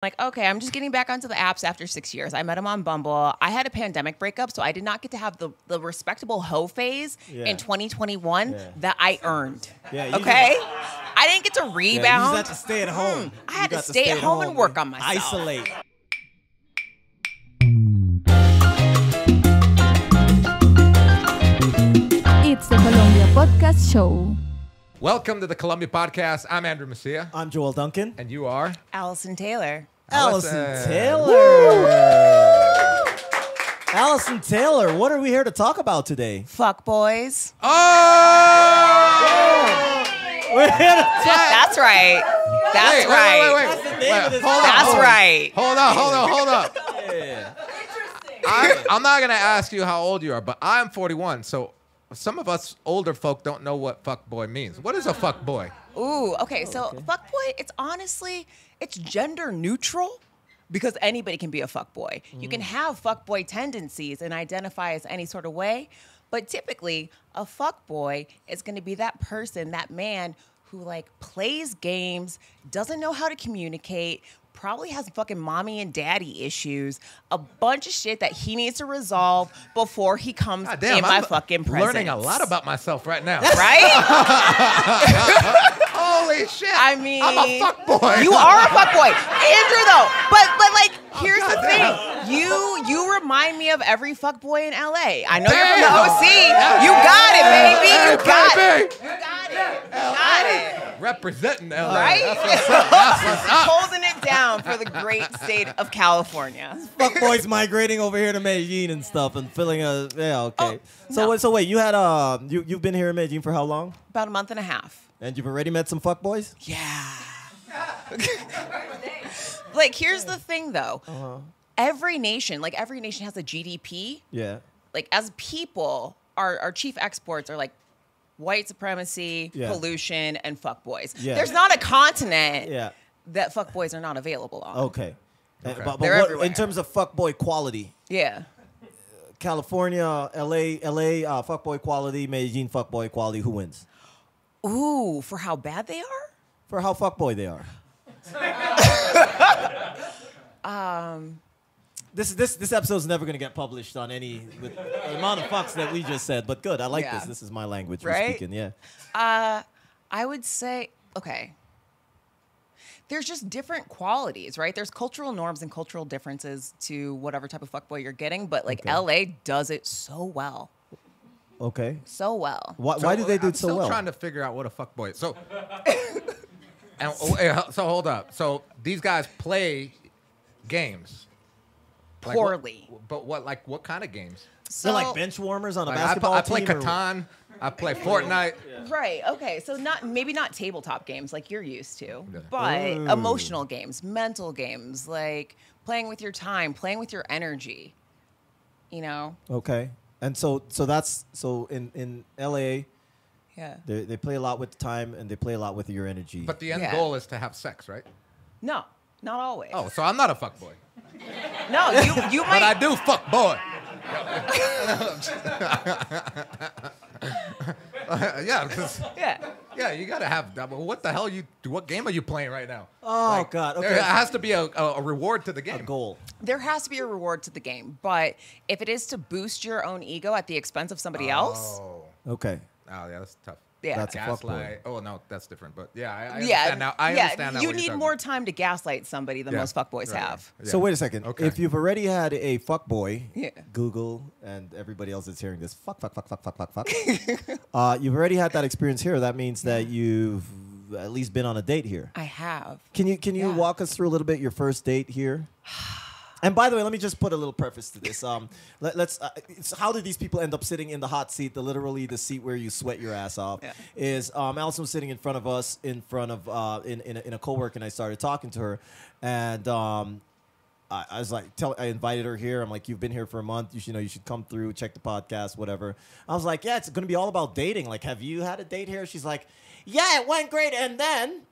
Like, okay, I'm just getting back onto the apps after 6 years. I met him on Bumble. I had a pandemic breakup, so I did not get to have the respectable hoe phase in 2021 that I earned. Yeah, okay? I didn't get to rebound. Yeah, you just had to stay at home. I had to stay at home and work on myself. Isolate. It's the Colombia Podcast Show. Welcome to the Colombia Podcast. I'm Andrew Messia. I'm Joel Duncan. And you are? Alison Taylor. Alison Taylor. Alison Taylor, what are we here to talk about today? Fuckboys. Oh! We're here to talk. That's right. That's right. Wait. That's the name of this That's right. Hold up. Yeah. I'm not going to ask you how old you are, but I'm 41, so some of us older folk don't know what fuckboy means. What is a fuckboy? Ooh, okay. So fuckboy, it's gender neutral because anybody can be a fuckboy. You can have fuckboy tendencies and identify as any sort of way, but typically a fuckboy is going to be that person, that man who like plays games, doesn't know how to communicate, probably has fucking mommy and daddy issues, a bunch of shit that he needs to resolve before he comes in my fucking presence. Learning a lot about myself right now. Right? Holy shit. I mean, I'm a fuckboy. You are a fuckboy. Andrew, though. But like, here's the goddamn. thing. You remind me of every fuckboy in LA. I know Damn. you're from the OC. You got it, baby. You got baby. it. You got it. Representing LA. Right? That's what's up. That's what's up. Holding it down for the great state of California. Fuckboys migrating over here to Medellin and stuff and filling a okay. no. So wait, you had you've been here in Medellin for how long? About a month and a half. And you've already met some fuckboys? Yeah. Like, here's the thing, though. Every nation has a GDP. Yeah. Like, as people, our chief exports are like white supremacy, pollution, and fuckboys. Yeah. There's not a continent Yeah. that fuckboys are not available on. Okay. But They're what, everywhere. in terms of fuckboy quality, Yeah. California, LA, fuckboy quality, Medellin fuckboy quality, who wins? Ooh, for how bad they are? For how fuckboy they are. This episode's never gonna get published on any with the amount of fucks that we just said, but good. I like this. This is my language we're Right? speaking. Yeah. I would say, okay. There's just different qualities, right? There's cultural norms and cultural differences to whatever type of fuckboy you're getting, but like LA does it so well. Okay. So well. Why do they do it so I'm well? still trying to figure out what a fuckboy is. So, so hold up. So these guys play games. Like Poorly. but what kind of games? They're like bench warmers on a Like basketball I play team. or- Catan. I play Fortnite. Right. Okay. So maybe not tabletop games like you're used to, Yeah. but Ooh. emotional games, mental games, like playing with your time, playing with your energy. You know. Okay. And so in LA, Yeah. they play a lot with time and they play a lot with your energy. But the end Yeah. goal is to have sex, right? No, not always. Oh, so I'm not a fuckboy. No, you But I might. do fuck boy. Yeah, because Yeah. you gotta have. What the hell what game are you playing right now? Oh, God, okay. There has to be a reward to the a game. goal. There has to be a reward to the game, but if it is to boost your own ego at the expense of somebody else, Oh, Okay. yeah, that's tough. yeah. That's a Gaslight. Oh no, that's different. But yeah, I yeah, understand now. I understand now. You what you're need talking more about. time to gaslight somebody than Yeah. most fuckboys Right, have. right. So Yeah. wait a second. Okay. If you've already had a fuckboy, Yeah. Google and everybody else that's hearing this, fuck. You've already had that experience here. That means that you've at least been on a date here. I have. Can you Yeah. walk us through a little bit your first date here? And by the way, let me just put a little preface to this. It's how did these people end up sitting in the hot seat, literally the seat where you sweat your ass off? Yeah. Is Alison was sitting in front of us, in a co-work, and I started talking to her, and I was like, I invited her here. I'm like, you've been here for a month. You should come through, check the podcast, whatever. I was like, yeah, it's going to be all about dating. Like, have you had a date here? She's like, yeah, it went great. And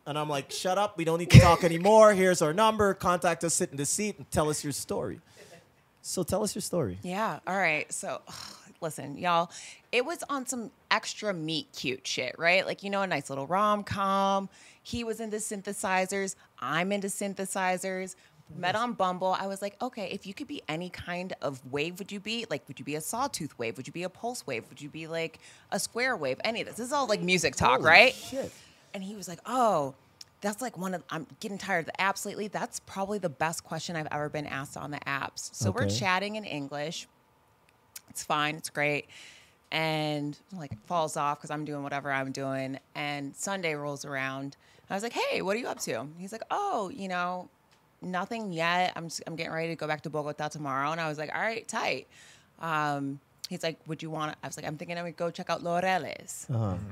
I'm like, shut up. We don't need to talk anymore. Here's our number. Contact us, sit in the seat, and tell us your story. So tell us your story. Yeah. All right. So, listen, y'all, it was on some extra meat cute shit, right? Like, a nice little rom-com. He was into synthesizers. I'm into synthesizers. Met on Bumble. I was like, okay, if you could be any kind of wave, would you be a sawtooth wave? Would you be a pulse wave? Would you be like a square wave? Any of this. This is all like music talk, Holy right? shit. And he was like, oh, that's like I'm getting tired of the apps lately. That's probably the best question I've ever been asked on the apps. So we're chatting in English. It's fine. It's great. And like it falls off because I'm doing whatever I'm doing. And Sunday rolls around. I was like, hey, what are you up to? He's like, oh, nothing yet. I'm getting ready to go back to Bogota tomorrow. And I was like, all right, tight. He's like, would you want to? I was like, I'm thinking I would go check out Laureles.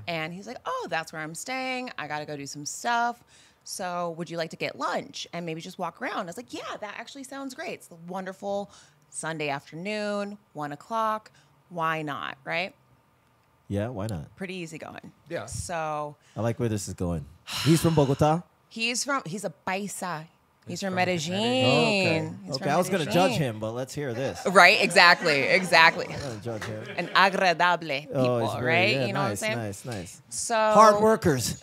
And he's like, oh, that's where I'm staying. I got to go do some stuff. So would you like to get lunch and maybe just walk around? I was like, yeah, that actually sounds great. It's a wonderful Sunday afternoon, 1:00. Why not, right? Yeah, why not? Pretty easy going. Yeah. So I like where this is going. He's from Bogota? he's a paisa. He's from Oh, Medellin. okay. He's Okay, from I was going to Medellin. judge him, but let's hear this. Right, exactly. I'm going to judge him. And agradable people, it's very- right? yeah, you know nice, what I'm saying? Nice. So Hard workers,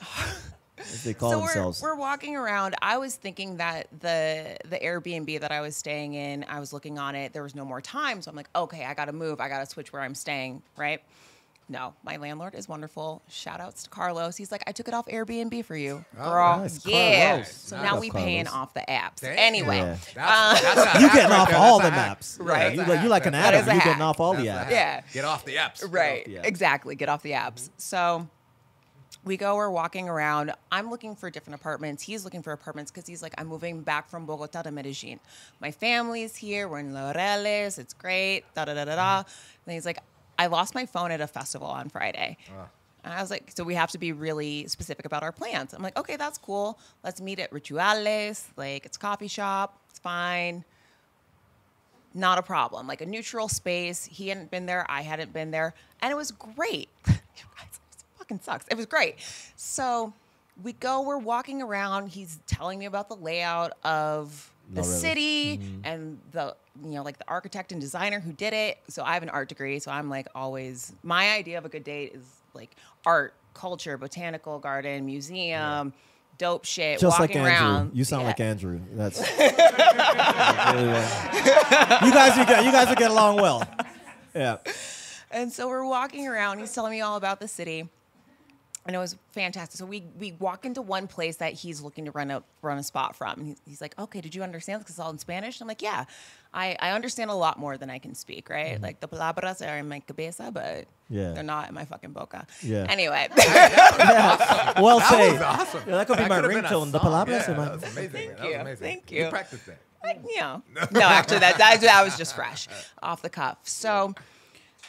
as they call so themselves. we're walking around. I was thinking that the Airbnb that I was staying in, I was looking on it. There was no more time, so I'm like, okay, I got to move. I got to switch where I'm staying, right? No, my landlord is wonderful. Shout outs to Carlos. He's like, I took it off Airbnb for you, girl. nice. Yeah. Carlos. So Nice. now Love we paying Carlos. off the apps. Damn. Anyway, Yeah. That's a You hack getting right off there. all That's the a hack. maps. Right. Yeah, you like an That is addict. a You hack. getting off all the That's apps. a yeah. hack. Get off the apps. Right. Yeah. Exactly. Get off the apps. So we're walking around. I'm looking for different apartments. He's looking for apartments because he's like, I'm moving back from Bogota to Medellin. My family's here. We're in Laureles. It's great. Da da da da da. And he's like, I lost my phone at a festival on Friday. And I was like, so we have to be really specific about our plans. I'm like, okay, that's cool. Let's meet at Rituales. Like, it's a coffee shop. It's fine. Not a problem. Like a neutral space. He hadn't been there. I hadn't been there. And it was great. You guys, it fucking sucks. It was great. So we're walking around. He's telling me about the layout of the Laureles. city and the like the architect and designer who did it. So I have an art degree, so I'm like always, my idea of a good date is like art, culture, botanical garden, museum, dope shit, Just walking like Andrew. around. You sound Yeah. like Andrew. That's you guys would get along well. Yeah. And so we're walking around. He's telling me all about the city. And it was fantastic. So we walk into one place that he's looking to run a spot from. And he's like, okay, did you understand? Because it's all in Spanish. I'm like, yeah, I understand a lot more than I can speak, right? Like the palabras are in my cabeza, but they're not in my fucking boca. Yeah. Anyway. Well That said. was awesome. Yeah, that could be my could've been a ringtone. The song. palabras Yeah, in my- that was amazing. Thank That was you. amazing. Thank You you. practiced it. No, actually, that was just fresh off the cuff. So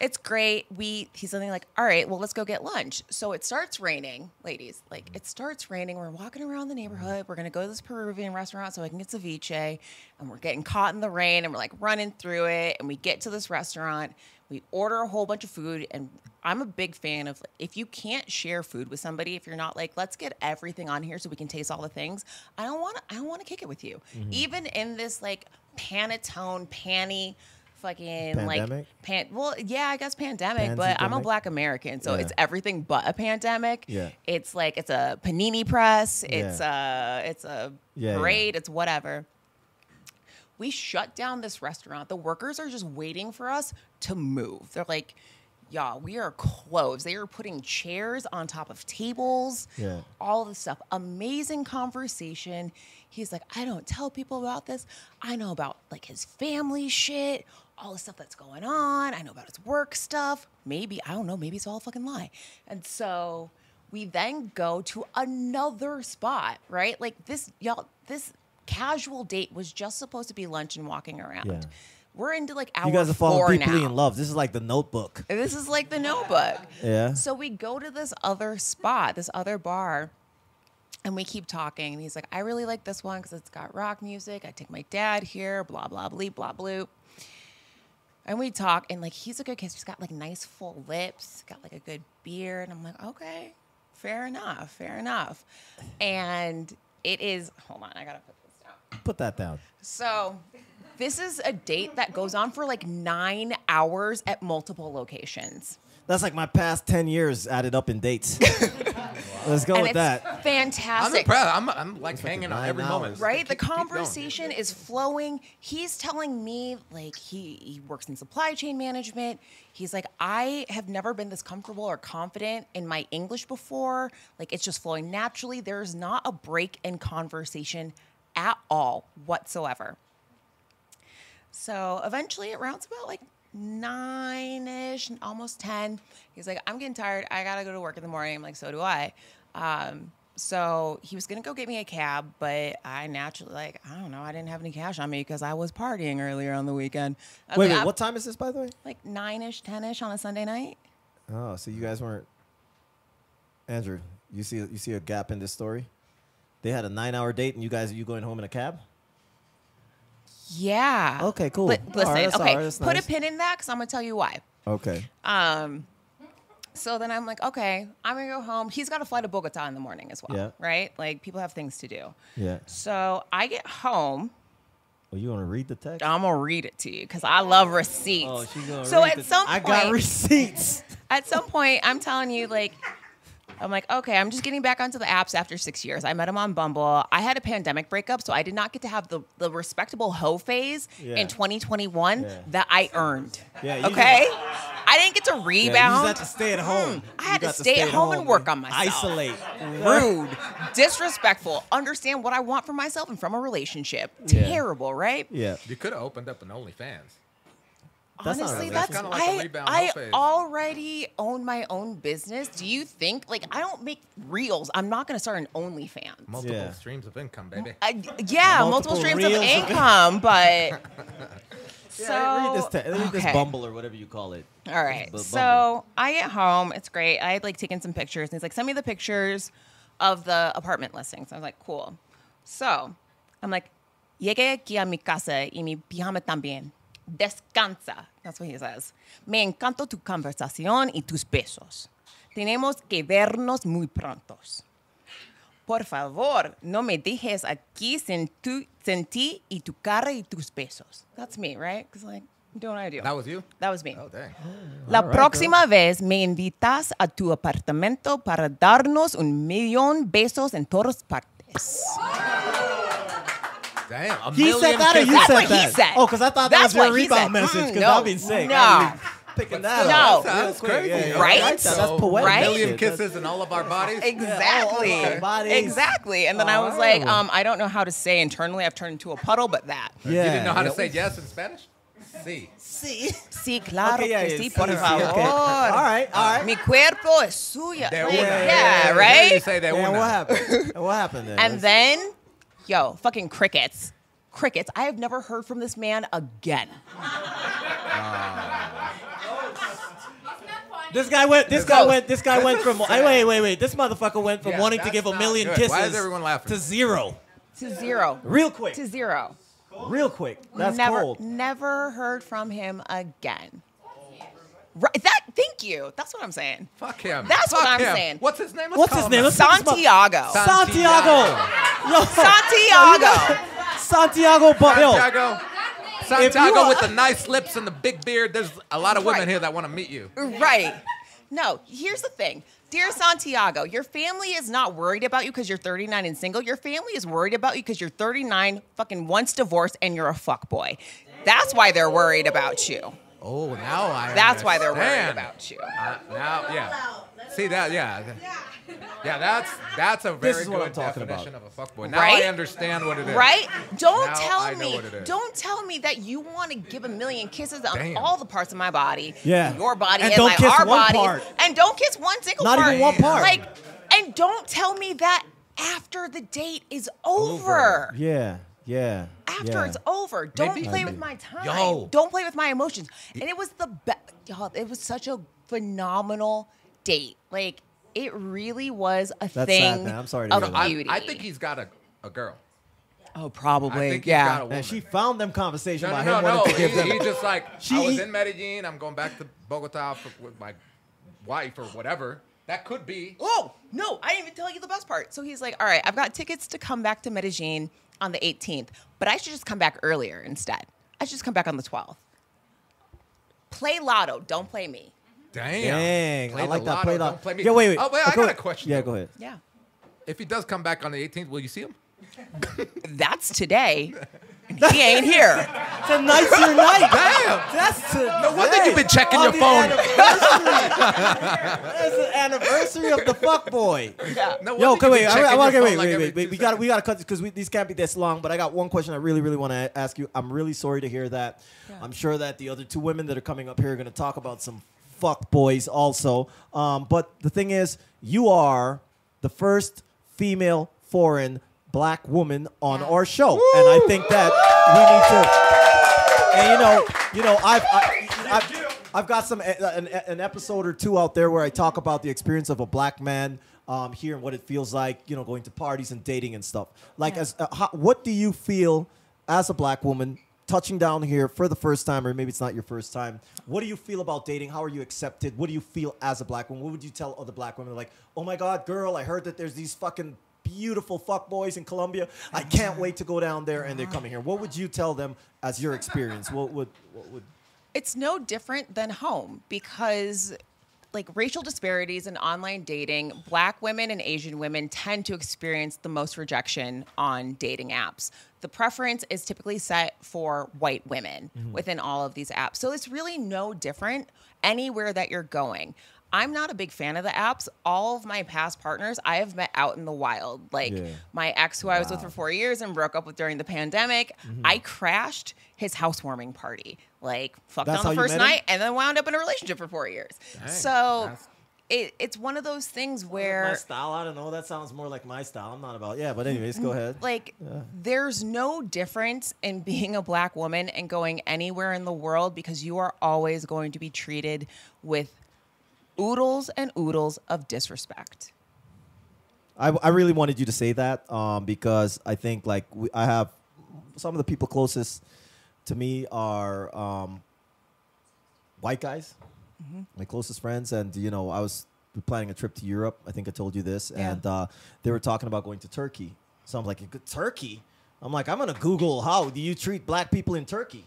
it's great. He's something like, all right, well, let's go get lunch. So it starts raining, ladies. Like, it starts raining. We're walking around the neighborhood. We're going to go to this Peruvian restaurant so I can get ceviche. And we're getting caught in the rain, and we're like running through it. And we get to this restaurant. We order a whole bunch of food. And I'm a big fan of, if you can't share food with somebody, if you're not like, let's get everything on here so we can taste all the things, I don't want to kick it with you. Even in this like Panettone, panty, fucking Pandemic? I guess pandemic, Pansy but I'm a demic? Black American, so Yeah. it's everything but a pandemic. Yeah. It's like it's a panini press, it's Yeah. a Yeah, parade, it's whatever. We shut down this restaurant. The workers are just waiting for us to move. They're like, y'all, we are closed. They are putting chairs on top of tables, Yeah. all this stuff. Amazing conversation. He's like, I don't tell people about this. I know about like his family shit, all the stuff that's going on. I know about his work stuff. Maybe, I don't know, maybe it's all a fucking lie. And so we then go to another spot, right? Like this casual date was just supposed to be lunch and walking around. Yeah. We're into like hour You guys are 4 falling deeply now. in love. This is like the Notebook. This is like the Notebook. Yeah. So we go to this other spot, this other bar, and we keep talking. And he's like, I really like this one because it's got rock music. I take my dad here, blah, blah, blah, blah, blah. And we talk, and like he's a good kiss. He's got like nice full lips, got like a good beard. And I'm like, okay, fair enough. And it is, hold on, I gotta put this down. Put that down. So this is a date that goes on for like 9 hours at multiple locations. That's like my past 10 years added up in dates. Let's go And with it's that. fantastic. I'm impressed. I'm like hanging on 9 every moment. hours. Right? The Keep going. conversation is flowing. He's telling me, like, he works in supply chain management. He's like, I have never been this comfortable or confident in my English before. Like, it's just flowing naturally. There's not a break in conversation at all whatsoever. So eventually it rounds about like 9-ish, almost 10. He's like, I'm getting tired. I got to go to work in the morning. I'm like, so do I. So he was going to go get me a cab, but I naturally, like, I don't know. I didn't have any cash on me because I was partying earlier on the weekend. Wait, what time is this, by the way? Like 9-ish, 10-ish on a Sunday night. Oh, so you guys weren't. Andrew, you see a gap in this story? They had a 9-hour date, and you going home in a cab? Yeah. Okay, cool. Listen, All right, that's okay, all right, that's put nice. a pin in that because I'm going to tell you why. Okay. So then I'm like, okay, I'm going to go home. He's got to fly to Bogota in the morning as well, Yeah. right? Like, people have things to do. Yeah. So I get home. Well, you want to read the text? I'm going to read it to you because I love receipts. Oh, she's going to so read at the some I point, got receipts. At some point, I'm telling you, like, I'm like, okay, I'm just getting back onto the apps after 6 years. I met him on Bumble. I had a pandemic breakup, so I did not get to have the respectable hoe phase in 2021 that I earned. Yeah, okay? I didn't get to rebound. Yeah, you just had to stay at home. I had You to got stay at home and work on myself. Isolate. Rude, disrespectful, understand what I want from myself and from a relationship. Yeah. Terrible, right? Yeah. You could have opened up an OnlyFans. That's not Honestly, really- that's kinda like a rebound I hoe phase. already own my own business. Do you think, like, I don't make reels? I'm not going to start an OnlyFans. Multiple Yeah. streams of income, baby. Yeah, multiple Multiple streams of reels of income, but Yeah, read this okay. Bumble or whatever you call it. all right. Bumble. So I get home. It's great. I had like taken some pictures, and he's like, "Send me the pictures of the apartment listings." I was like, "Cool." So I'm like, "Llegué aquí a mi casa y mi pijama también. Descansa." That's what he says. Me encantó tu conversación y tus besos. Tenemos que vernos muy prontos. Por favor, no me dejes aquí sin ti y tu cara y tus besos. That's me, right? Because, like, I'm doing what I do. That was you? That was me. Oh, dang. La All right, próxima vez me invitas a tu apartamento para darnos 1,000,000 besos en todas partes. Damn. A He million said that or you kisses. That's said what that? he said. Oh, because I thought that That's was your what he rebound said. message. Because No, I've been sick. no. I've been picking that No. up. That's crazy. Yeah, yeah, Right? That's So, poetic. Right? A million Shit, kisses in all of our bodies. Exactly. Yeah, oh, bodies. Exactly. And then I was like, Oh. I don't know how to say internally. I've turned into a puddle, but that. Yeah. You didn't know how to Yeah. say yes in Spanish? Sí. See? Sí, claro Okay, yeah, que yeah, sí, sí, por sí, favor. okay. All right, all right. Mi cuerpo es suya. De Like, una. yeah, You right? say de Yeah, una. what happened? What happened then? And then, yo, fucking crickets. Crickets. I have never heard from this man again. This guy went from sad. wait. This motherfucker went from Yeah, wanting to that's give a not million good. kisses Why is everyone laughing? to zero. To zero. Real quick. To zero. Real quick. That's never, cold. Never heard from him again. Right, thank you. That's what I'm saying. Fuck him. That's what Fuck I'm him. saying. What's his name? What's his call name? him. Let's- Santiago. Santiago. Yo. Santiago. Santiago. Santiago. Santiago are- with the nice lips and the big beard. There's a lot of women Right. here that want to meet you. Right. No, here's the thing. Dear Santiago, your family is not worried about you because you're 39 and single. Your family is worried about you because you're 39, fucking once divorced, and you're a fuckboy. That's why they're worried about you. Oh, now I That's why they're worried understand. about you. Now, yeah. See that? Yeah. Yeah, that's a This very is what I'm good talking definition about. of a fuckboy. Now Right? I understand what it is. Right? Don't Now tell I know me. what it is. Don't tell me that you want to give 1,000,000 kisses on Damn. all the parts of my body. Yeah. Your body And and, don't like kiss our one bodies. part. And don't kiss one single Not part. even one part. Like, and don't tell me that after the date is over. Yeah. Yeah. After yeah. it's over. Don't Maybe- play with my time. Yo. Don't play with my emotions. And it was the best. It was such a phenomenal date. Like, it really was a That's thing sad, man. I'm sorry to of hear that. beauty. I think he's got a girl. Oh, I probably. think he's Yeah. got a woman. And she found them conversation No, about no, him no. wanting to give them. He just like, She- I was in Medellin. I'm going back to Bogota with my wife or whatever. That could be. Oh, no, I didn't even tell you the best part. So he's like, all right, I've got tickets to come back to Medellin on the 18th, but I should just come back earlier instead. I should just come back on the 12th. Play lotto. Don't play me. Damn. I like that. Play Don't play me. Yeah, wait. Oh, wait, I got a question. Yeah, though. go ahead. Yeah. If he does come back on the 18th, will you see him? That's today. He ain't here. It's a nicer night. Damn. That's today. No wonder you've been checking your phone. That's the anniversary of the fuckboy. Yeah. No Yo, wonder you've been checking your phone like every wait. 2 We gotta cut this because these can't be this long. But I got one question I really want to ask you. I'm really sorry to hear that. Yeah. I'm sure that the other two women that are coming up here are going to talk about some fuckboys also. But the thing is, you are the first female foreign black woman on our show, and I think that we need to. And you know, I've got an episode or two out there where I talk about the experience of a black man here and what it feels like, going to parties and dating and stuff. Like, what do you feel as a black woman touching down here for the first time, or maybe it's not your first time? What do you feel about dating? How are you accepted? What do you feel as a black woman? What would you tell other black women? Like, oh my God, girl, I heard that there's these fucking beautiful fuckboys in Colombia. I can't wait to go down there, and they're coming here. What would you tell them as your experience? What would? It's no different than home because like racial disparities in online dating, black women and Asian women tend to experience the most rejection on dating apps. The preference is typically set for white women within all of these apps. So it's really no different anywhere that you're going. I'm not a big fan of the apps. All of my past partners I have met out in the wild. Like my ex who I was with for 4 years and broke up with during the pandemic, I crashed his housewarming party. Like fucked That's on the how you first met him? night and then wound up in a relationship for 4 years. Dang, So it's one of those things My where style? I don't know. That sounds more like my style. I'm not about. Yeah, but anyways, go ahead. like there's no difference in being a black woman and going anywhere in the world because you are always going to be treated with oodles and oodles of disrespect. I really wanted you to say that because I think like I have some of the people closest to me are white guys, my closest friends, and I was planning a trip to Europe. I think I told you this, and they were talking about going to Turkey. So I'm like, Turkey? I'm like, I'm gonna Google how do you treat black people in Turkey.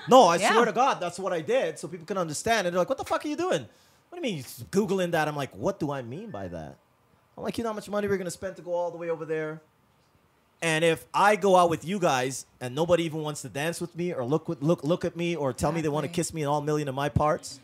No, I swear to God, that's what I did, so people can understand. And they're like, what the fuck are you doing? What do you mean Googling that? I'm like, what do I mean by that? I'm like, you know how much money we're going to spend to go all the way over there? And if I go out with you guys and nobody even wants to dance with me or look at me or tell me they want to kiss me in all million of my parts,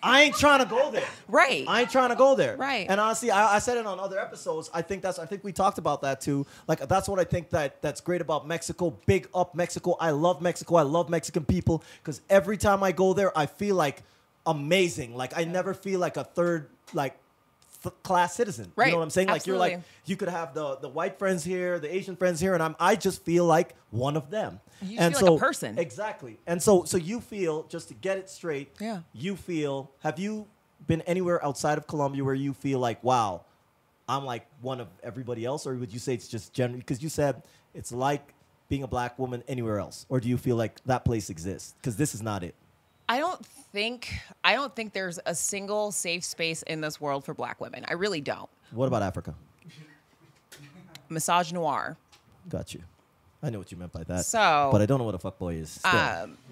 I ain't trying to go there. Right. I ain't trying to go there. Right. And honestly, I said it on other episodes. I think we talked about that too. Like that's what I think that's great about Mexico. Big up Mexico. I love Mexico. I love Mexican people because every time I go there, I feel like amazing. Like I never feel like a third class citizen. Right. You know what I'm saying? Absolutely. Like you could have the white friends here, the Asian friends here, and I just feel like one of them. You and feel like a person. Exactly. And so you feel, just to get it straight, you feel, have you been anywhere outside of Colombia where you feel like, wow, I'm like one of everybody else? Or would you say it's just generally, because you said it's like being a black woman anywhere else? Or do you feel like that place exists? Because this is not it. I don't think there's a single safe space in this world for black women. I really don't. What about Africa? Massage noir. Got you. I know what you meant by that. So, but I don't know what a fuckboy is.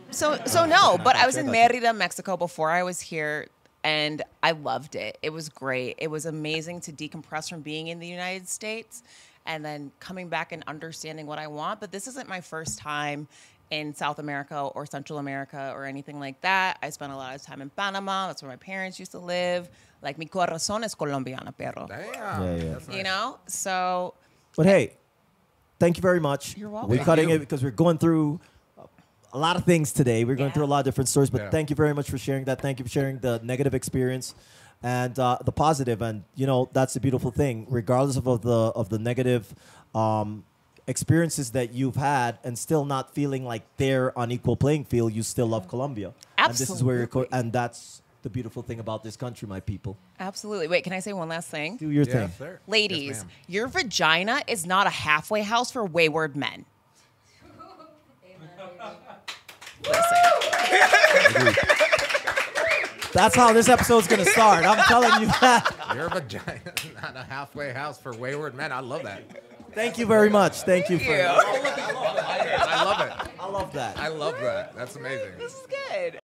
So no, but I was in Mérida, Mexico before I was here, and I loved it. It was great. It was amazing to decompress from being in the United States and then coming back and understanding what I want. But this isn't my first time in South America or Central America or anything like that. I spent a lot of time in Panama. That's where my parents used to live. Like, mi corazón es colombiana, perro. Damn. Yeah. That's nice. You know? So. But hey, thank you very much. You're welcome. We're cutting it because we're going through a lot of things today. We're going through a lot of different stories, but thank you very much for sharing that. Thank you for sharing the negative experience and the positive. And, that's the beautiful thing. Regardless of the negative experiences that you've had and still not feeling like they're on equal playing field, you still love Colombia. Absolutely. And this is where and that's the beautiful thing about this country, my people. Absolutely. Wait, can I say one last thing? Do your thing. Sir. Ladies, Yes, ma'am. your vagina is not a halfway house for wayward men. Listen. That's how this episode's going to start. I'm telling you that. Your vagina is not a halfway house for wayward men. I love that. Thank you very much. Thank you. I love it. I love that. I love that. That's amazing. This is good.